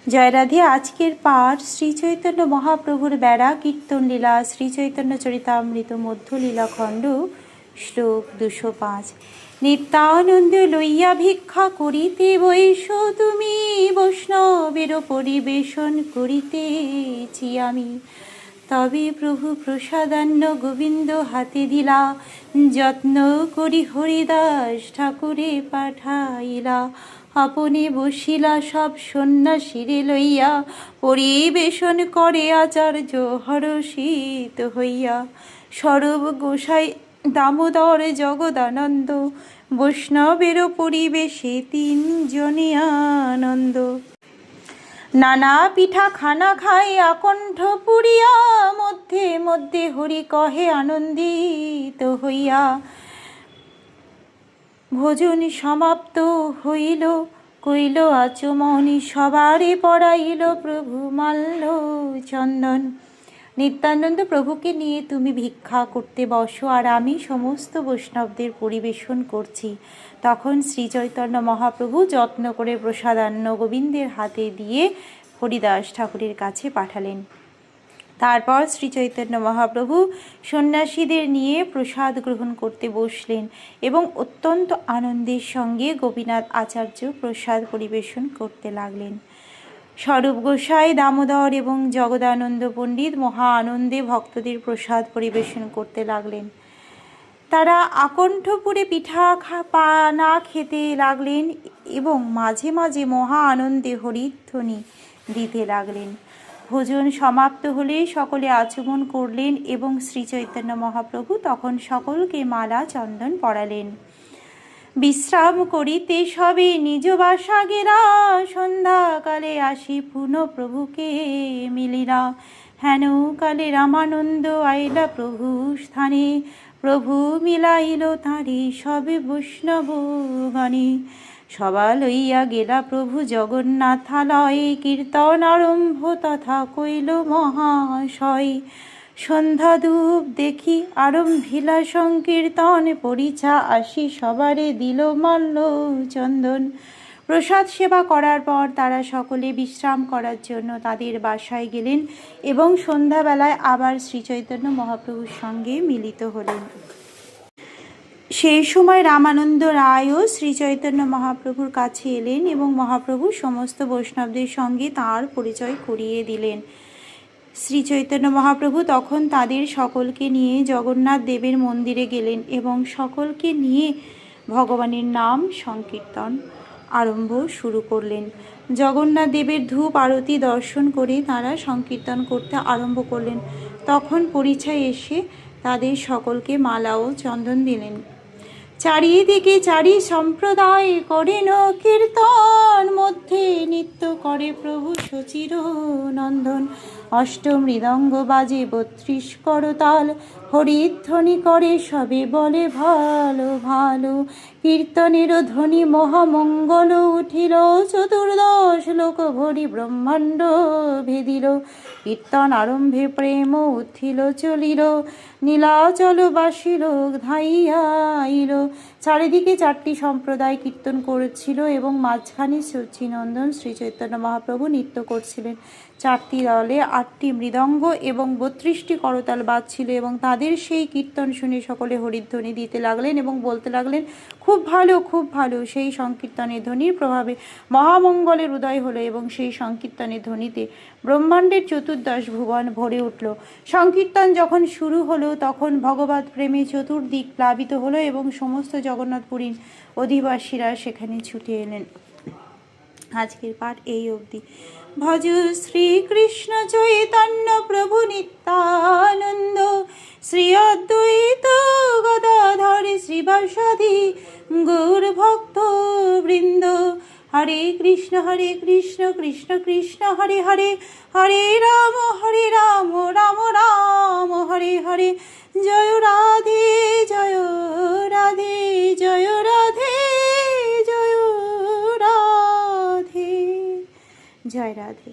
জয় রাধে। আজকের পাঠ শ্রী চৈতন্য মহাপ্রভুর বেড়া কীর্তন লীলা, শ্রী চৈতন্য চরিতামৃত মধ্য লীলাখণ্ড, শ্লোক 205। নিত্যানন্দ লইয়া ভিক্ষা করিতে বৈশ তুমি, বৈষ্ণবের পরিবেশন করিতেছি আমি। তবে প্রভু প্রসাদান্ন গোবিন্দ হাতে দিলা, যত্ন করি হরিদাস ঠাকুরে পাঠাইলা। আপনি বসিলা সব সন্ন্যাসীরে লইয়া, পরিবেশন করে আচার্য হরষিত হইয়া। স্বরূপ গোসাই দামোদর জগদানন্দ, বৈষ্ণবের পরিবেশে তিনজনে আনন্দ। নানা পিঠা খানা খাই আকণ্ঠ পুরিয়া, মধ্যে মধ্যে হরি কহে আনন্দিত হইয়া। ভোজন সমাপ্ত হইল, কইল আচমনি সবারে পড়াইল প্রভু মাল্য চন্দন। নিত্যানন্দ প্রভুকে নিয়ে তুমি ভিক্ষা করতে বসো, আর আমি সমস্ত বৈষ্ণবদের পরিবেশন করছি। তখন শ্রী চৈতন্য মহাপ্রভু যত্ন করে প্রসাদান্ন গোবিন্দের হাতে দিয়ে হরিদাস ঠাকুরের কাছে পাঠালেন। তারপর শ্রী চৈতন্য মহাপ্রভু সন্ন্যাসীদের নিয়ে প্রসাদ গ্রহণ করতে বসলেন এবং অত্যন্ত আনন্দের সঙ্গে গোপীনাথ আচার্য প্রসাদ পরিবেশন করতে লাগলেন। স্বরূপ গোসাই দামোদর এবং জগদানন্দ পণ্ডিত মহা আনন্দে ভক্তদের প্রসাদ পরিবেশন করতে লাগলেন। তারা আকণ্ঠপুরে পিঠা না খেতে লাগলেন এবং মাঝে মাঝে মহা আনন্দে হরিধ্বনি দিতে লাগলেন। ভোজন সমাপ্ত হলে সকলে আচমন করলেন এবং শ্রী চৈতন্য মহাপ্রভু তখন সকলকে মালা চন্দন পরালেন। বিশ্রাম করিতে সবে নিজ বাসা গেলা, সন্ধ্যাকালে আসি পুনঃ প্রভুকে মিলিরা। হেন কালে রামানন্দ আইলা প্রভু স্থানে, প্রভু মিলাইল তাঁরে সবে বৈষ্ণবগণে। সবা লইয়া গেলা প্রভু জগন্নাথালয়ে, কীর্তন আরম্ভ তথা কইল মহাশয়। সন্ধ্যা ধূপ দেখি আরম্ভিলা সংকীর্তন, পরিচা আসি সবারে দিল মাল্য চন্দন। প্রসাদ সেবা করার পর তারা সকলে বিশ্রাম করার জন্য তাদের বাসায় গেলেন এবং সন্ধ্যাবেলায় আবার শ্রী চৈতন্য মহাপ্রভুর সঙ্গে মিলিত হলেন। সেই সময় রামানন্দ রায়ও শ্রী চৈতন্য মহাপ্রভুর কাছে এলেন এবং মহাপ্রভু সমস্ত বৈষ্ণবদের সঙ্গে তাঁর পরিচয় করিয়ে দিলেন। শ্রী চৈতন্য মহাপ্রভু তখন তাদের সকলকে নিয়ে জগন্নাথ দেবের মন্দিরে গেলেন এবং সকলকে নিয়ে ভগবানের নাম সংকীর্তন আরম্ভ শুরু করলেন। জগন্নাথ দেবের ধূপ আরতি দর্শন করে তারা সংকীর্তন করতে আরম্ভ করলেন। তখন পরিচয় এসে তাদের সকলকে মালা ও চন্দন দিলেন। চারিদিকে চারি সম্প্রদায় করেন কীর্তন, মধ্যে নৃত্য করে প্রভু সচির নন্দন। অষ্ট মৃদঙ্গ বাজে 32 করতাল, হরিধ্বনি করে সবে বলে ভালো ভালো। কীর্তনের ধ্বনি মহামঙ্গল উঠিল, 14 লোক ভরি ব্রহ্মাণ্ড ভেদিল। কীর্তন আরম্ভে প্রেম উঠিল চলিল, নীলাচল বাসী লোক ধাইয়া আইল। চারিদিকে 4টি সম্প্রদায় কীর্তন করেছিল এবং মাঝখানে সচ্চিনন্দন শ্রী চৈতন্য মহাপ্রভু নৃত্য করছিলেন। 4টি দলে 8টি মৃদঙ্গ এবং 32টি করতাল বাজছিল এবং তাদের সেই কীর্তন শুনে সকলে হরিধ্বনি দিতে লাগলেন এবং বলতে লাগলেন, খুব ভালো খুব ভালো। সেই সংকীর্তনের ধ্বনির প্রভাবে মহামঙ্গলের উদয় হলো এবং সেই সংকীর্তনের ধ্বনিতে ব্রহ্মাণ্ডের 14 ভুবন ভরে উঠল। সংকীর্তন যখন শুরু হলো তখন ভগবৎ প্রেমে চতুর্দিক প্লাবিত হলো এবং সমস্ত জগন্নাথপুরীর অধিবাসীরা সেখানে ছুটে এলেন। আজকের পাঠ এই অবধি। ভজ শ্রীকৃষ্ণ চৈতন্য প্রভু নিত্যানন্দ, শ্রী অদ্বৈত গদাধর শ্রীবাসাদি গৌর ভক্ত বৃন্দ। হরে কৃষ্ণ কৃষ্ণ কৃষ্ণ হরে হরে, হরে রাম রাম রাম হরে হরে। জয় রাধে জয় রাধে জয় রাধে জয় রাধে। জয় রাধে।